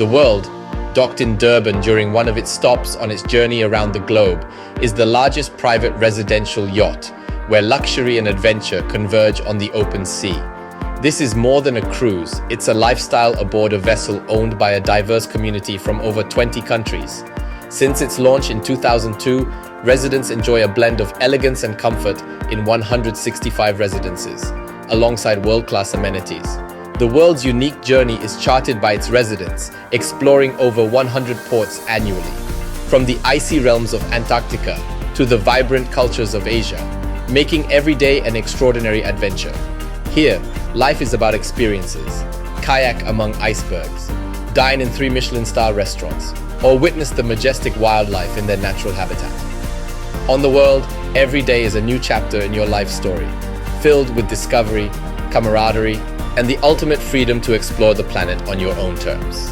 The World, docked in Durban during one of its stops on its journey around the globe, is the largest private residential yacht, where luxury and adventure converge on the open sea. This is more than a cruise, it's a lifestyle aboard a vessel owned by a diverse community from over 20 countries. Since its launch in 2002, residents enjoy a blend of elegance and comfort in 165 residences, alongside world-class amenities. The World's unique journey is charted by its residents, exploring over 100 ports annually. From the icy realms of Antarctica to the vibrant cultures of Asia, making every day an extraordinary adventure. Here, life is about experiences. Kayak among icebergs, dine in 3 Michelin-star restaurants, or witness the majestic wildlife in their natural habitat. On the World, every day is a new chapter in your life story, filled with discovery, camaraderie, and the ultimate freedom to explore the planet on your own terms.